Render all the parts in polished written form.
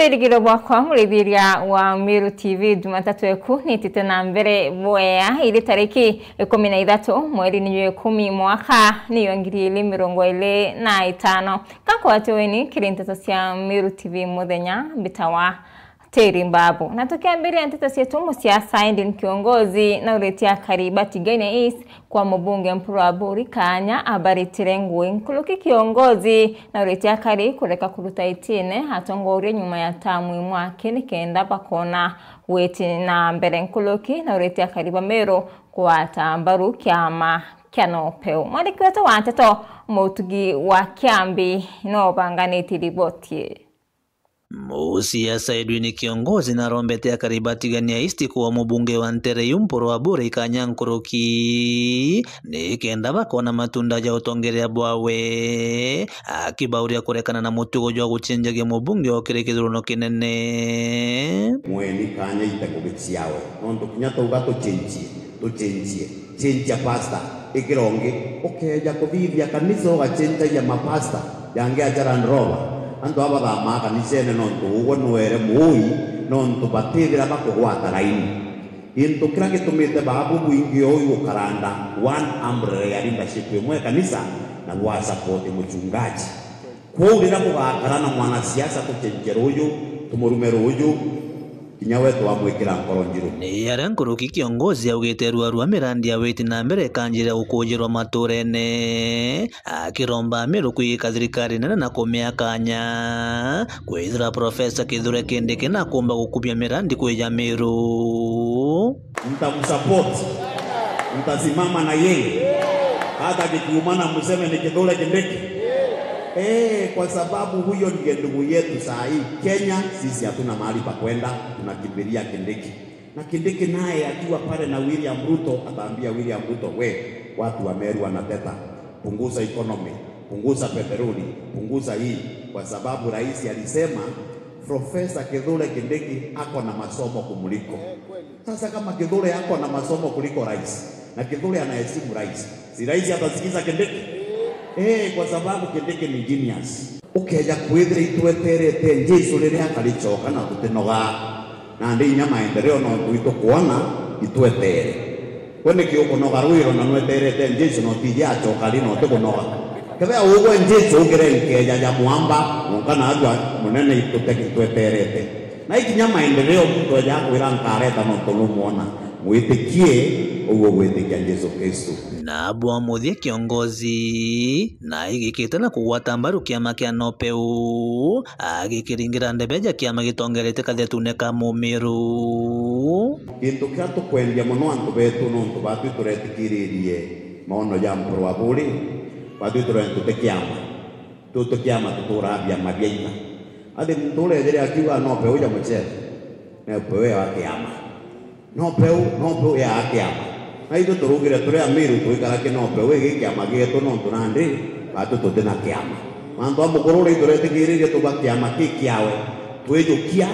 Wedigiro bwakwa murithiria wa Miru TV Jumatatu eku nitite na mbere boya iri tariki 13 mweri ni 10 mwaka ni 2025 kako atweni kirinteto cia Miru TV muthenya bitawa Teri Mbabu. Na tukiambiria nteto cietu musiasa Aiden kiongozi na uretia Karibati Gene East kwa mbunge Mpura Buri Kanya abaritire ngui nkuluki kiongozi na uretia Kari kureka kuruta itine hatongoria nyuma ya tamu mwake nikenda bakona weti na mbere nkuluki na uretia Kariba Mero kwa tambaru kiama kianopeo. Mwandiki wetu wa nteto mutugi wa Kiambi no banganeti riboti. Musiasa Edwin kiongozi na rombetea Karibati Gene East kuwa mbunge wa Ntereyu Mpura Buri Kanya nkuruki nikenda bakona matunda ja utongerea bwawe akibauria kurekana na mutugo jwa guchenjage mbunge wa kirekithuro kinene mweni Kanya itakugitsiawe nondo kinyata ugato chenjia pasta ikironge okeja kuvivia kanisa ugachenja ya mapasta yange ajaran roba anto ababa kanisene nonto ugonwere muyi nonto batithira bakugwata raini into kirage tumite babu buingi oyu karanda one umbrella ya leadership mwe kanisa na wa support mchungaji kuurira kugakarana mwanasiasa kuchenjera uyu tumurumero uyu kinyawe twamwikira nkoronjiro ni yarankuruki kiongozi augite ruarua mirandi ya weti na mbere kanjira ukujirwa maturene akiromba Miru kuika thirikari nene na kumea Kanya kwithira Profesa Kithure Kindiki na kumba gukubia mirandi kwija Miru mtamsupport mtasimama na yeye hata kikiumana mseme ni Kithure Kindiki kwa sababu huyo ndiye ndugu yetu saa hii Kenya. Sisi hatuna mahali pa kwenda, tunakimbilia Kindiki. Na Kindiki naye akiwa pale na William Ruto ataambia William Ruto, we watu wa Meru wanateta, punguza economy, punguza petroli, punguza hii, kwa sababu rais alisema Profesa Kithure Kindiki ako na masomo kumuliko. Sasa kama Kithure ako na masomo kuliko rais na Kithure anaheshimu rais, si rais atasikiza Kindiki? Kwa sababu Kindiki ni genius. Ukeja kwithira itweterete Jesu riria akarichoka na tutinoga na ndi nya maendeleo no tuito kuona itwetere kwene kiukunoga rwiro na nweterete Jesu no tija achoka lino tukunoga kebea ugo Jesu ugire nkeja ya mwamba ngana adwa munene ituteke tweterete na ikinya maendeleo mtu ya kwira nkareta no tulumuona mwitikie ugo gwitikia Yesu Kristo na bwa muthie kiongozi na igikite na kugwata mbaru kiama kia nopeu agikiringira ndebeja kiama gitongerete kathetune ka Mumiru kintu kia tukwendia muno antu betu nontu batu turetikiririe maono ya Mpura Buri batu turente kiama kiama tuturabia mabyaina ade mtule jere akiwa nopeu ya mchele na pewe ya kiama nopeu ya kiama na ito turugire turi Miru tuikara kinopeu igi kiama gitu no tunandi batu tutena kiama manto amukurure turetikiririe tubakiama kikiawe twejukia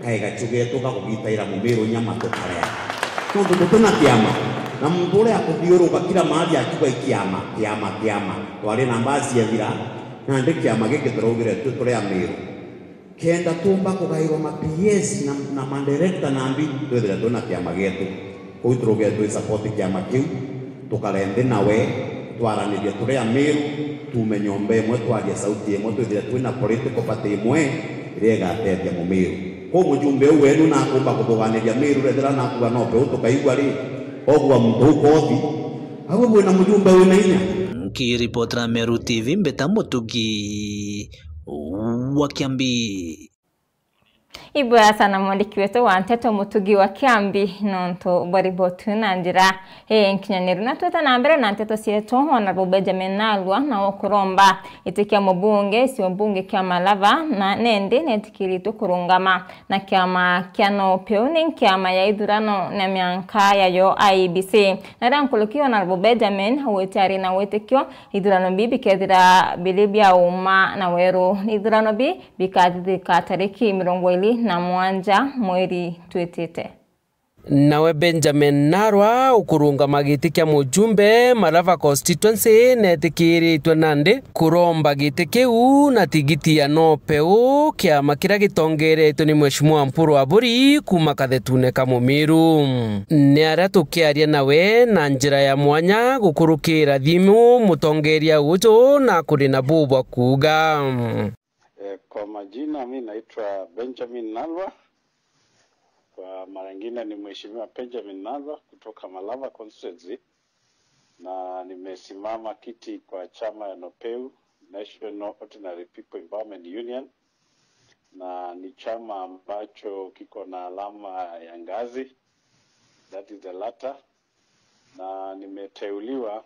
kaiga chuge tukakugitaira Mumiru nyama tukarea tondu tutena kiama na mtule akuthiuruka kila mahali akiwa kiama twari na mbasi ya vira na ndi kiama giki turugire turi Miru kenda tumba kugairwa ma-PS na mandirekta na ambi twethira tuna kiama gitu kuu turuge tu support kiama kiu tukarende nawe twaranirie turi Miru tumenyombe mwe twaria sauti imwe twethira twina political party imwe iria igateithia Mumiru ko mujumbe wenu na kumba kuthuganiria Miru rethira na kuga no pe tukaigwa ri ogwa mtu kothi hawo mwina mujumbe wina inya kiripotera Miru TV mbeta mutugi wa Kiambi. Ibwa sana mwandiki wetu wa nteto mutugi wa Kiambi nonto baribotu na njira nkinyaniro na tueta na mbere na nteto sietu Honorable Benjamin Nalwa na okuromba itikia mbunge si mbunge kia Malava na nende netikiritu kurungama na kiama kiano peuni kiama ya idurano na mianka ya yo IBC na rankuluki Honorable Benjamin wetari na wetekio idurano bibi kedira bilibia uma na weru idurano bi bikadidika tariki 20 na mwanja mweri tuetete. Nawe Benjamin Narwa ukurunga magiti kya mujumbe Malava constituency netikiritwe Nandi kuromba giti kiu na tigiti ya nopeu kya makira gitongeretwe ni Mheshimiwa Mpuru Waburi kuma Kathetune ka Mumiru. Ni aria tukiaria nawe na njira ya mwanya gukurukira thimu mutongeria ujo na kurina bubwa kuga. Kwa majina mimi naitwa Benjamin Narwa. Kwa mara nyingine ni Mheshimiwa Benjamin Narwa kutoka Malava constituency, na nimesimama kiti kwa chama ya NOPEU, National Ordinary People Empowerment Union, na ni chama ambacho kiko na alama ya ngazi, that is the latter, na nimeteuliwa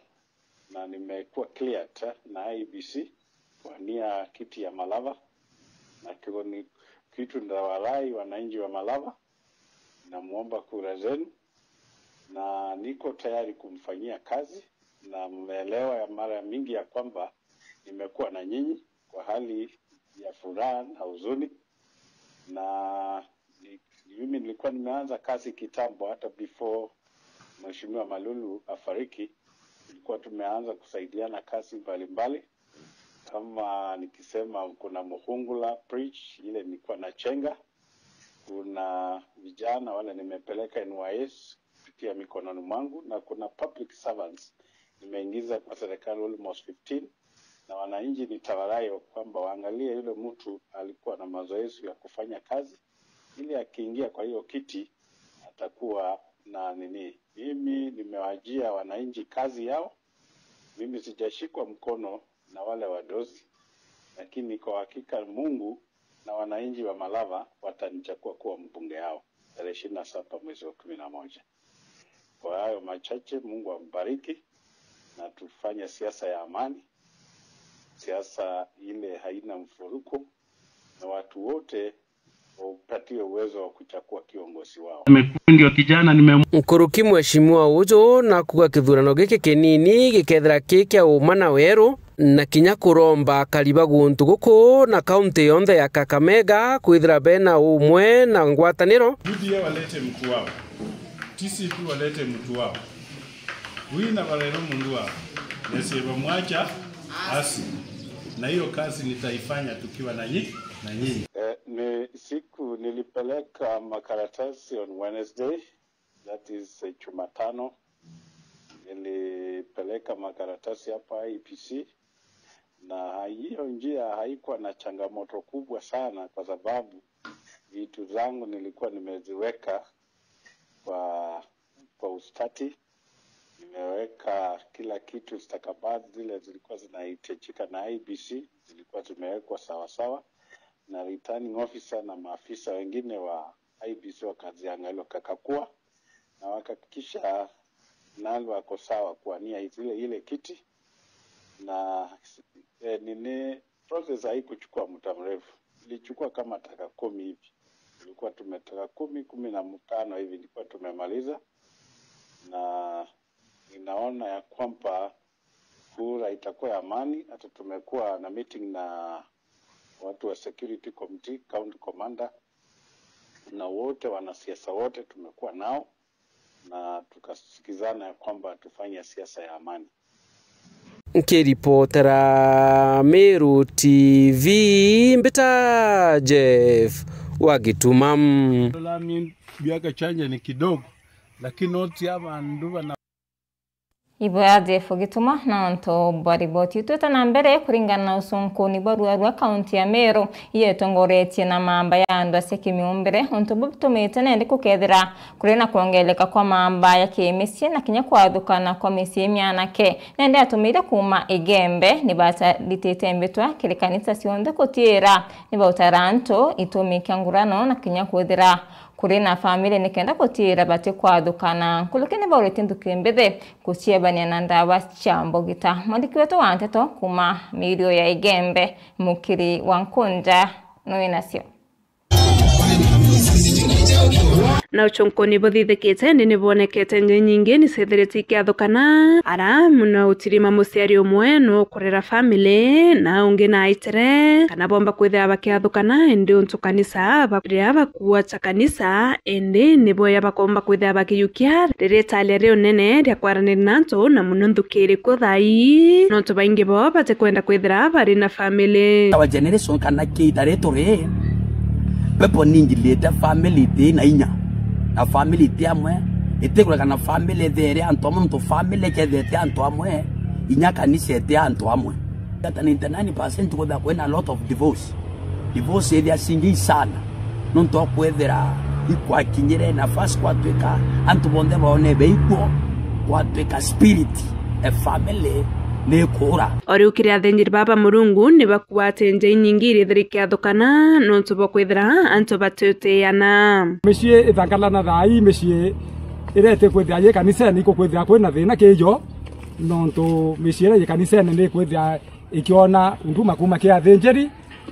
na nimekuwa cleared na IEBC kwa nia kiti ya Malava, na kiko ni kitu ndawarai wananchi wa Malava. Namuomba kura zenu na niko tayari kumfanyia kazi, na mmeelewa ya mara mingi ya kwamba nimekuwa na nyinyi kwa hali ya furaha na huzuni, na mimi nilikuwa nimeanza kazi kitambo, hata before Mheshimiwa Malulu afariki. Nilikuwa tumeanza kusaidiana kazi mbalimbali, kama nikisema kuna Muhungula Bridge ile nilikuwa na chenga, kuna vijana wale nimepeleka NYS kupitia mikononi mwangu, na kuna public servants nimeingiza kwa serikali almost 15, na wananchi nitawarai kwamba waangalie yule mtu alikuwa na mazoezi ya kufanya kazi, ili akiingia kwa hiyo kiti atakuwa na nini. Mimi nimewajia wananchi kazi yao, mimi sijashikwa mkono na wale wadozi, lakini kwa hakika Mungu na wananchi wa Malava watanichagua kuwa mbunge yao tarehe 27 mwezi wa 11. Kwa hayo machache, Mungu ambariki na tufanye siasa ya amani, siasa ile haina mfuruko, na watu wote wapatiwe uwezo wa kuchagua kiongozi wao. Ndio kijana Mkuruki Mheshimiwa ujo na kuga kithurano giki kinini gikethera kikya umana weru na kinya kuromba kariba guntu guku na kaunti yonthe ya Kakamega kwithira bena umwe na ngwataniro. UDA walete mkuu wao, TCP walete mtu wao, wina walero mundu wao, nesiba mwacha asi, na hiyo kazi nitaifanya tukiwa na nyinyi. Ni siku nilipeleka makaratasi on Wednesday, that is Jumatano. Nilipeleka makaratasi hapa IEBC, na hiyo njia haikuwa na changamoto kubwa sana, kwa sababu vitu zangu nilikuwa nimeziweka kwa ustati. Nimeweka kila kitu, stakabadhi zile zilikuwa zinahitajika na IEBC zilikuwa zimewekwa sawa sawa, na returning officer na maafisa wengine wa IEBC wakaziangalia kakakua na wakahakikisha nalo wako sawa kwa nia ile kiti. Na process haikuchukua muda mrefu, ilichukua kama dakika 10 hivi. Ilikuwa tumetaka 15 hivi ilikuwa tumemaliza, na ninaona ya kwamba kura itakuwa amani. Hata tumekuwa na meeting na watu wa security committee, county commander, na wote wanasiasa wote tumekuwa nao, na tukasikizana ya kwamba tufanye siasa ya amani. Nkiripotera Meru TV Mbita Jeff Wagitumam. Lami biaka chanja ni kidogo, lakini oti hapa nduva na Ibo ya Jeff Gituma na nto bariboti tuta na mbere kuringana na usonko ni barua kaunti ya Meru yetongoretie na mamba ya ando sekimiumbere onto bubtumete nende kukethira kurena kuongeleka kwa mamba ya kemesie na kinya kwathukana kwa mesie myanake nende atumire kuma igembe ni bata lititembetwa kilikanisa sionde kutiera ni bautaranto itumika ngurano na kinya kuthira kurena family nikenda kutira bate kwathukana kulukene bauretindu kembethe kuchiebania na ndawa chambo gita mwandiki wetu wa Nteto kuma mirio ya igembe Mukiri Wankunja no inasio. na uchonkoni bothithikite ni nibonekete nyingi ni cethirite ikiathukana ara muna utirima muciari umwe no kurera family na ungi na itere kana bomba kwithira bakiathukana indi untu kanisa baria bakuwa cha kanisa indi niboya bakomba kwithira bakiyukia riretalia rio nene ria kwaranira nanto na muno nthukiri kuthai no to baingi bo bate kwenda kwithira bari na family our generation kana kidaretore pepo ningi leta family te na inya na family te amwe itekura kana family there anto muntu family ke there anto amwe inya kanisa te anto amwe that 99% go that when a lot of divorce area singi sana non to kwethera ikwa kinyere na fast kwa tweka anto bonde baone beiko kwa tweka spirit a family nekura ori ukiria thenjiri baba murungu ni bakuate nje nyingi ithirike athukana no ntubo kwithira anto batuteana mishie ithangala na thai mishie irete kwithira ye kanisa ni kwithira kwina thina kijo no ntu mishie ye kanisa ni kwithira ikiona nduma kuma kia thenjiri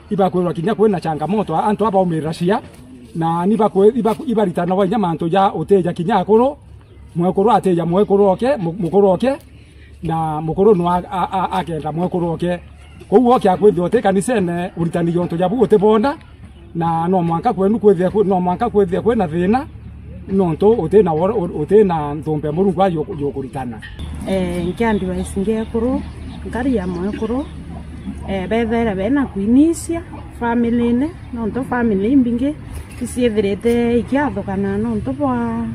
ibakwirwa kinya kwina changamoto anto aba umirashia na ni ibaritana wa nyama anto ya oteja kinya akoro mwekoro ateja mwekoro oke mukoro oke na mukoro no agenda mwekoro oke kou oke akwithiote kanisene uritani yonto yabu otebonda na no mwanka kwenu kwithia kwena thina no nto otena nthombe murungu ayo yokuritana nkiandi waisinge kuru ngari ya mwekoro bethera bena kuinisia family ne no nto family mbinge isiethirite ikiathukana no nto bwa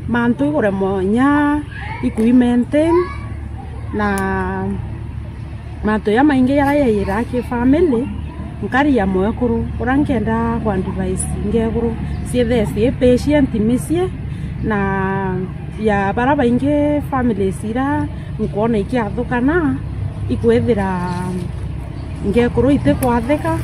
mantu igure monya ikuimente na mantu ya maingi yayira ki family nkari ya mwekuru urankenda kwa device ngekuru siethesi patient misie na ya baraba inge family sira nkona ikiathukana ikwethira ngekuru ite kwatheka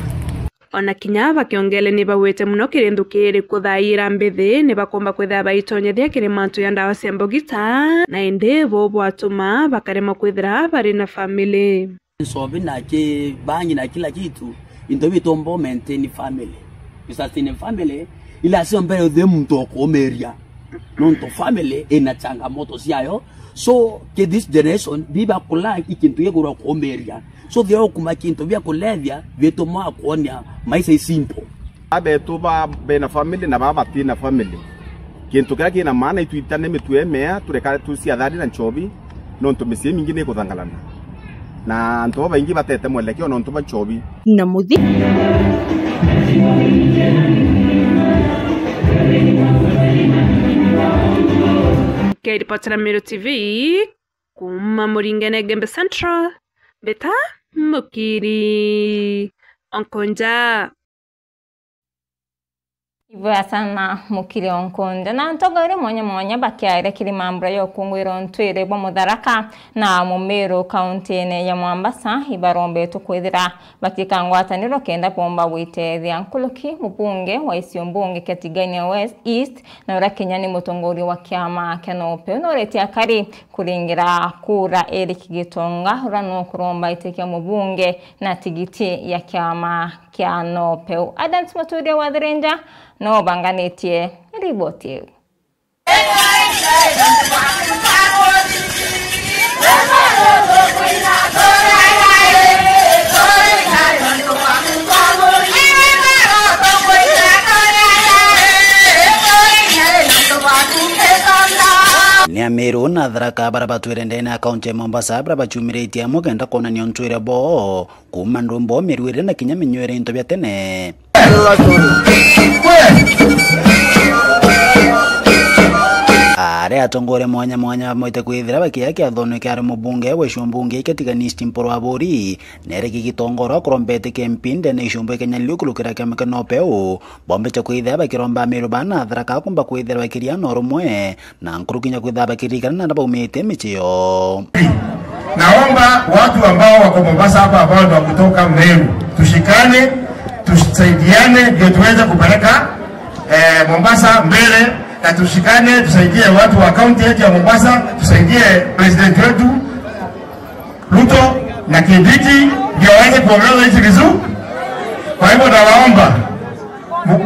ona kinya bakiongele ni bawete muno kirindukiri kuthaira mbithi ni bakomba kwithira baitonyethia kiri mantu ya ndawa cia mbogita na indi bo bwatuma bakarema kwithira bari na family sobi na ke banyi na kila kitu into bitombo maintain family sustain family ila sio mbele de mtu komeria non to family ina changamoto siayo so ke this generation biba kula ikintu yegura komeria so thio kuma kintu bya kulevya vyeto mwa kuonia maisha simple abetu ba bena family na baba tina family kintu kaki na maana ituitane metuemea tureka tusiathari na nchobi no ntumisi mingine kuthangalana na nto baingi batete mwelekeo no ntuba nchobi na muthi Kairipotera Miro TV kuma Muringene Gembe Central beta mukiri onkonja Ivoya sana mukiri onkonja na ntogore mwanya bakiaire kiri mambra yo kungwiro ntwire bo Mutharaka na Mumeru county ya Mombasa ibarombe tukwithira bakikangwataniro kenda pomba witethia nkuluki mubunge wa Isiumbunge Katigania West East na Urakenya ni mutongori wa kiama Kenope no retia kari kuringira kura Eric Gitonga urano kuromba itekia mubunge na tigiti ya kiama Kenope Adams Maturia wa Drenja no banganetie riboti ni Ameru na Tharaka barabatuire na akaunti ya Mombasa barabachumiretie mugenda kona ni ontwire bo kuma ndumbo merwire na kinya menywere into bya tene are atongore mwanya moite kwithira bakia kia thono kia mubunge we Isiumbunge Katigania Mporo Abori nere gigitongoro krombete kempinde na Isiumbunge Kenya lukulukira kama Kenope bombe cha kwithira bakiromba Ameru bana Tharaka kumba kwithira bakiria no rumwe na nkurukinya kwithira bakirikana na baumete michio. Naomba watu ambao wako Mombasa hapa ambao ndio kutoka Meru tushikane tusaidiane ndio tuweze kupeleka Mombasa mbele na tushikane tusaidie watu wa kaunti yetu ya Mombasa tusaidie president wetu Ruto na Kindiki ndio waweze kuongoza nchi vizuri. Kwa hivyo nawaomba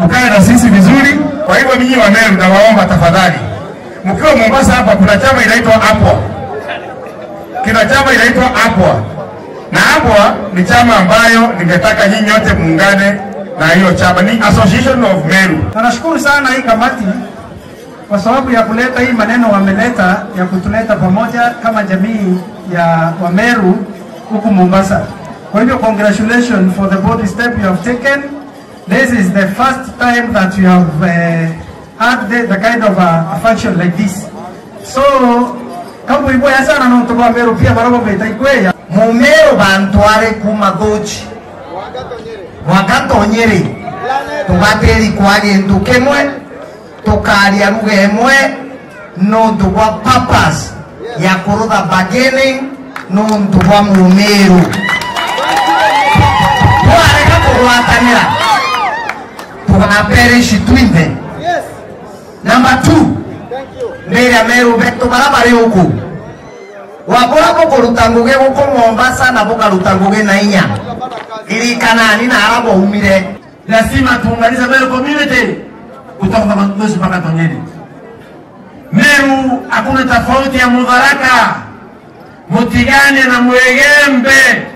mkae na sisi vizuri. Kwa hivyo minyi wa Meru na waomba tafadhali. Mkiwa Mombasa hapa kuna chama inaitwa APWA. Kina chama inaitwa APWA. Na APWA ni chama ambayo ningetaka nyinyi nyote muungane na hiyo chama, ni Association of Meru. Tunashukuru sana hii kamati kwa sababu ya kuleta hii maneno wameleta ya kutuleta pamoja kama jamii ya Wameru huku Mombasa. Kwa hivyo congratulations for the bold step you have taken. This is the first time that you have had the kind of a function like this. So kama ibo ya sana no toba Meru pia barabo beta ikweya. Mumeru bantware kumagochi. Wagatonyeri. Tugateri kwage ndukemwe. Tukaria ruge emwe no ndugwa purpose ya kurutha bargaining no ndugwa Mumeru. Twareka kurwatanira tugaperish twinde. Number 2, mbere Meru beto barabare huku wakora kuruta nguge guko Mombasa na bukaruta nguge na inya irikana ni na arabo umire. Lazima tuunganishe Meru community kutoka Matusi mpaka Tonyeri. Meru hakuna tofauti ya Mudharaka, Mutigane na Mwegembe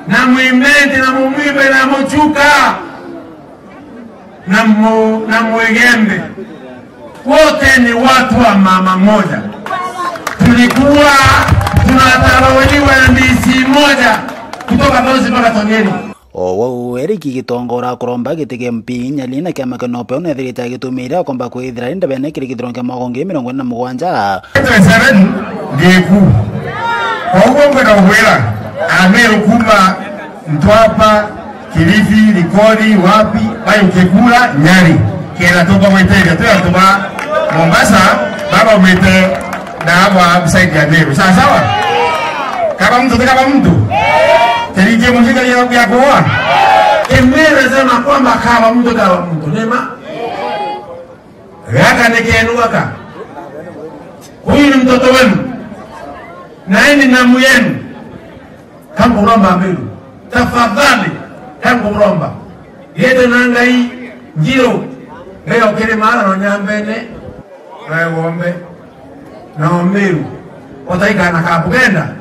na Mwimete na Mumibe na Muchuka na Mwegembe. Wote ni watu wa mama moja. Tulikuwa tunatawaliwa na ndisi moja kutoka Matusi mpaka Tonyeri. Owo eriki gitongora kuromba gitege mpi nyalina kama kanope ona thirita gitumira komba kwithira nda bene kiri gitronga magonge 47 ngeku ogo ngona wera Ameru kuma Mtwapa Kilifi Likoni wapi bayo kekula Nyari kera toka mwetere tuba Mombasa baba mwete na hapa msaidi ya Meru sawa kama mtu Terije muzika ya kuoa. Kemere sema kwamba kama mtu nema. Raka nekenuaka. Huyu ni mtoto wenu. Na yeye ni namu yenu. Kama uromba Meru. Tafadhali kama uromba. Yete nanga hii njiro. Leo kile mara no nyambene. Wewe ombe. Na Meru. Otaika na kabugenda.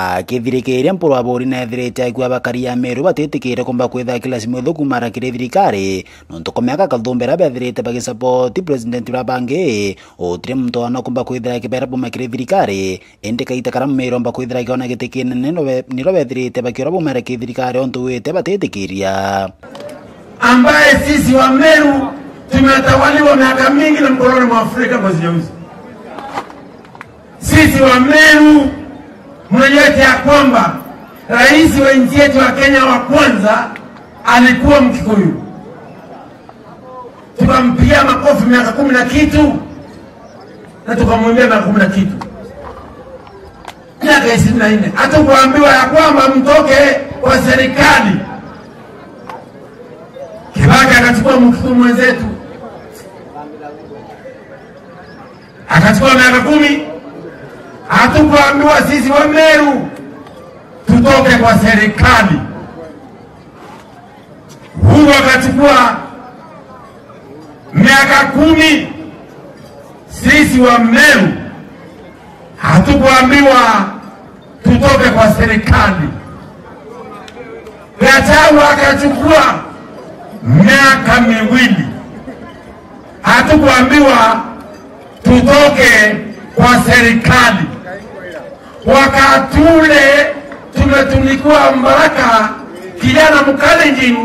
Akithirikiria mporo abori na thirite kwa bakari ya Meru batetikire komba kwetha kilasi mwetho kumara kire thirikari nonto komeka kathumbera bethirite bagisupport president Rabange otire muntu ana komba kwetha kibera buma kire thirikari ende kaita karamu Meru mba kwetha kiona gitikine niro bethirite bakira buma kire thirikari onto wete batetikiria ambaye sisi wa Meru tumetawaliwa miaka mingi na mkoloni wa Afrika kwa zijauzi. Sisi wa Meru mwenyewe ya kwamba rais wa nchi yetu wa Kenya wa kwanza alikuwa Mkikuyu. Tukampigia makofi miaka 10 na kitu na tukamwambia miaka 10 na kitu. Miaka 24 hatukuambiwa ya kwamba mtoke kwa serikali. Kibaki akachukua Mkikuyu mwenzetu akachukua miaka 10. Hatukuambiwa sisi wa Meru tutoke kwa serikali. Huyu akachukua miaka 10. Sisi wa Meru hatukuambiwa tutoke kwa serikali. Gachagua akachukua miaka 2. Hatukuambiwa tutoke kwa serikali. Wakati ule tumetunikua Mbaraka kijana Mkalenjin,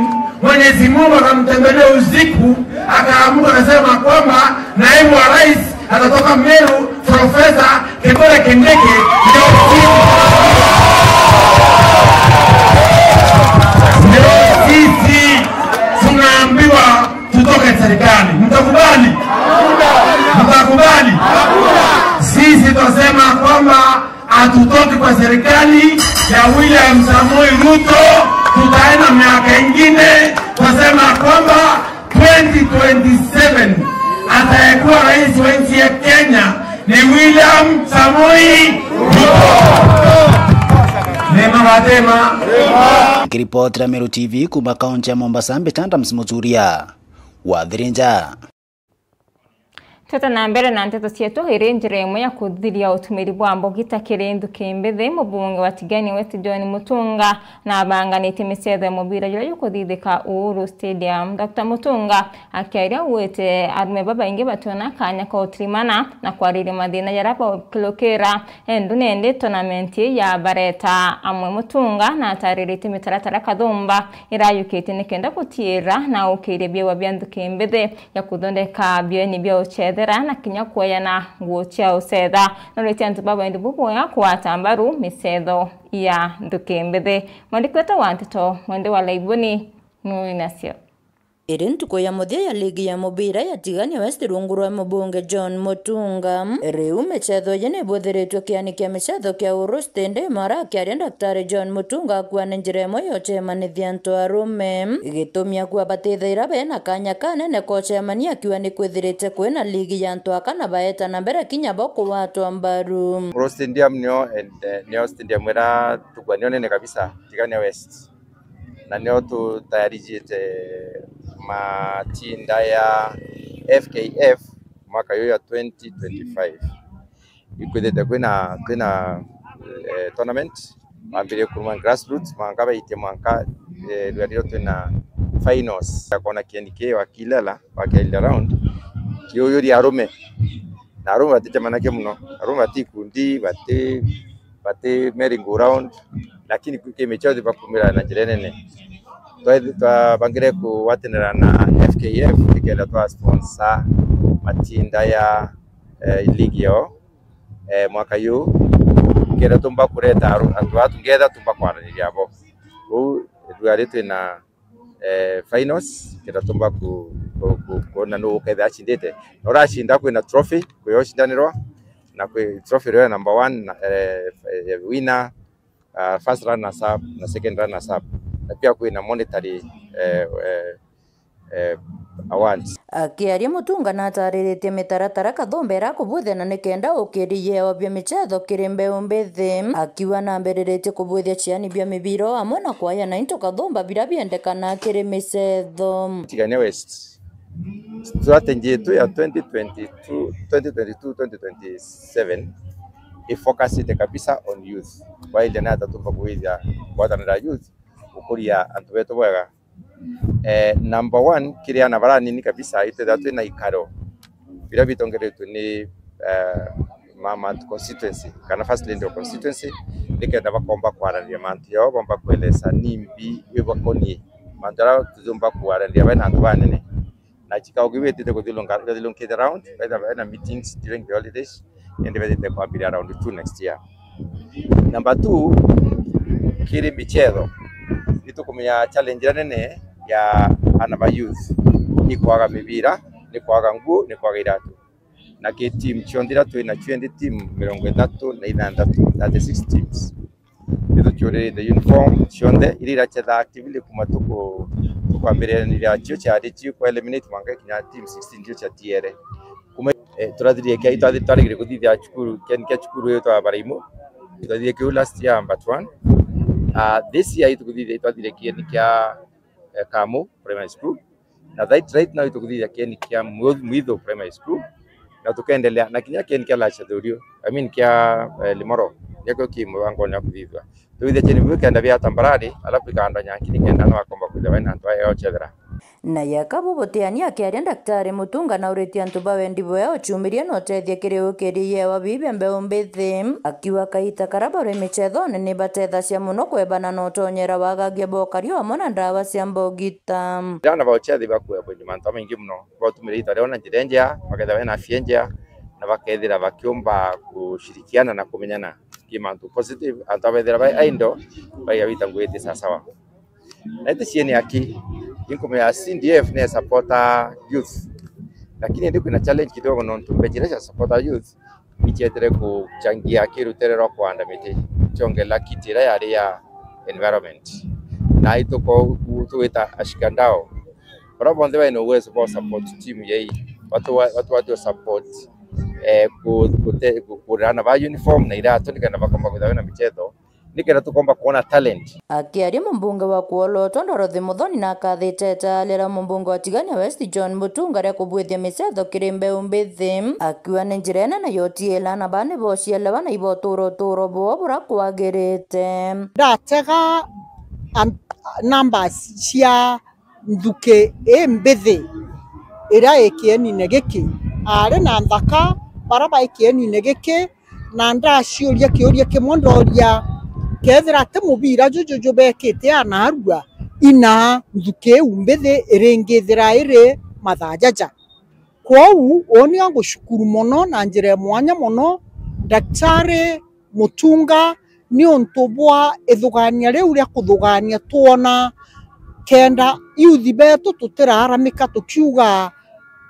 Mwenyezi Mungu akamtembelea usiku akaamuka akasema kwamba naibu wa rais atatoka Meru, Profesa Kithure Kindiki. Ndio sisi tunaambiwa tutoke serikali. Mtakubali? Mtakubali? Sisi tunasema kwamba hatutoki kwa serikali ya William Samoei Ruto, tutaenda miaka ingine. Tunasema kwamba 2027 atayekuwa rais wa nchi ya Kenya ni William Samoei Ruto. Nema matema. Kiripoti la Meru TV kuma kaunti ya Mombasa, Mbetanda Msimuturia wa Dhirinja. Tata na mbere na nteto cietu iri njira imwe ya kuthiria utumiri bwa mbogita kirindu kimbithi mubunge wa Tigania West John Mutunga na banganite micetho mubira jira yukuthithika Uhuru Stadium. Dr. Mutunga akiaria wete arume babaingi batona kanya ka utirimana na kwarire mathina yaraba kilokera endu nende tournament ya bareta amwe Mutunga na ataririte mitaratara kathumba irayukite nikenda gutiira na ukire biewa byandu kimbithi ya kuthondeka bieni bia uche na kinya kuoya na nguo cia ucetha no retia ntubaba ndi buboya kwatambaru misetho ya ndukimbithi mwandikweta wa ntito mwende wa laibuni no inasio iri ntuko ya muthia ya ligi ya mubira ya Tigania West rungu rwa mubunge John Mutunga riu michetho yene buthiritwe kiani kia michetho kia Uhuru Stadium mara kiaria Daktari John Mutunga kwa njira imwe yochemanithia antu arume gitumia kwa batithira bena kanya kanene kochemania kiwa ni kwithirite kwina ligi ya antu akana baeta na mbere kinya boko watu ambaru Uhuru Stadium nio stadium era tukwanio nene kabisa Tigania West na nio tutayarijite matinda ya FKF mwaka yo ya 2025 ikwithite kwina tournament mambire kuma grassroots mangaba ite manka rwadio twina finals akona kienike wa kilela wa kilela round kiyo ri arume na arume batite manake muno arume atikundi bate merry go round lakini kimechozi bakumira na jirenene bangire kuwatenera na FKF ikenda twa sponsor matinda ya ligi yo mwaka yu kera tumba kureta antu atungeza tumba kwaraniria abo rwarite na finals kera tumba kuona no kaida chindete ora chinda kwina trophy kuyo shindanirwa na kwe trophy ryo number 1 winner first runner up na second runner up na pia kuna monetary awards. Akiaria Mutunga na ataririte mitaratara kathombera kubuthana nikenda ukiriye obya michetho kirimbe umbithi akiwa na mbererete kubuthia ciani bya mibiro amwe na kwaya na into kathomba bira biendekana kiri michetho Tigania West strategy yetu ya 2022-2027 ifocusite kabisa on youth while na tatumba kuithia kwa youth ukuria antu betu bwega number 1 kiria na barani ni kabisa ite datu na ikaro bila bitongeretu ni mama constituency kana first land constituency nikenda bakomba kwararia mantu yo bomba kwelesa nimbi webakoni mandara tuzomba kwararia bana antu banene na chikao gibetite kuthilonga kid round na meetings during the holidays and they kwa bila round 2 next year. Number 2 kiri michezo itukumya challenge nene ya anaba youth ni kwaga mibira ni kwaga nguo ni kwaga iratu na ke team chondira twina 20 team 36 teams ito chore the uniform chonde irira chada actively kumatuko kwa mbere ni ya chicho cha dichi kwa eliminate manga kinya team 16 ndio cha tiere kuma turadhirie kia itwathitwarigire kuthithia chukuru kenkia chukuru yetu abarimu itwathire kiu last year but one this year itwathire kieni kia Kamu Primary School na right now itukuthithia kieni kia Mwitho Primary School na tukaendelea na kinya kieni kia Lachadhurio kia Limoro yako kimwango na kuthithwa tuithia cheni bukenda bia tambarari alafu ikaanda nyakini kenda no akomba kuthwa na ntwa yo chethera na yakabo botiania akiaria Daktari Mutunga na ureti antu bawendi boya ochumiria no tethia kirio kiriye wa bibi mbeu mbithi akiwa kaita karabare michetho ni batetha cia muno kwebana no tonyera wagagia bokario amona ndawa cia mbogita ndana bachethi bakwe bwe mantu maingi muno botumirita leo na jirenja baketha na fienja na bakethira bakiomba kushirikiana na kumenyana kimantu positive antabethira bai aindo bai awita ngwete sawa na tisieni aki inko ya CDF ne supporta youth lakini ndiko na challenge kidogo no tumbejeresha supporta youth ichetere kuchangia kiruterero kwanda miti chongela kitira yari ya environment na itoko tuita ashikandao bora ndewa ino uwezo kwa support team yei watu support kurana ba uniform na ira tonika na bakamba kudhawe na michezo nikenda tukomba kuona talent. Akiaria mumbunge wa Kuoloto Dorothy Muthoni na akathite atalira mumbunge wa Tigania West John Mutunga ria kubwithia micetho kiri mbeu mbithi akiwa ni njira ene na yotiela na bane bocielewa na iboturo turo bo bura kwagirite ndatega numbers cia nduke mbithi ira ekieni giki are na nthaka baraba ekieni giki na ndaciuria kiuria kimwe ndoria kethira te mubira jujuju bekite anarua ina nduke umbithi iringithira iri mathajaja kwou oni angushukuru muno na njira mwanya muno Daktari Mutunga ni ontobwa ethugania riu ria kuthugania tuona kenda yuthi betu tutiraramika tukiuga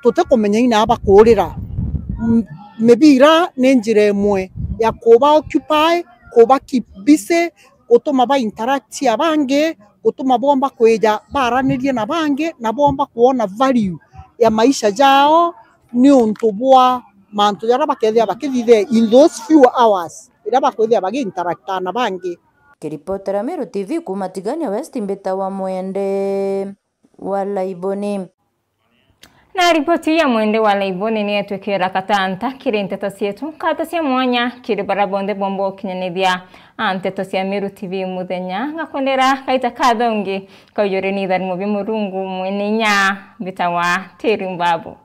tutakumenya ina bakurira mibira ni njira imwe ya kuba occupy kuba keep busy gutuma ba interact abange gutuma bomba kweja baranirie na bange na bomba kuona value ya maisha jao ni ontobwa mantu yara bakethia bakithithe in those few hours ira bakwithia bagi interact na bange. Kiripotera Meru TV kuma Tigania West Mbita wa Mwende wa Laiboni. Na ripoti ya Mwende wa Laiboni ni etwekera katanta kiri nteto cietu kata cia mwanya kiri barabonde bombo kinyanithia nteto cia Meru TV muthenya ngakondera kaita kathongi kauyore ni thari mubi murungu mweninya Mbita wa Teri Mbabu.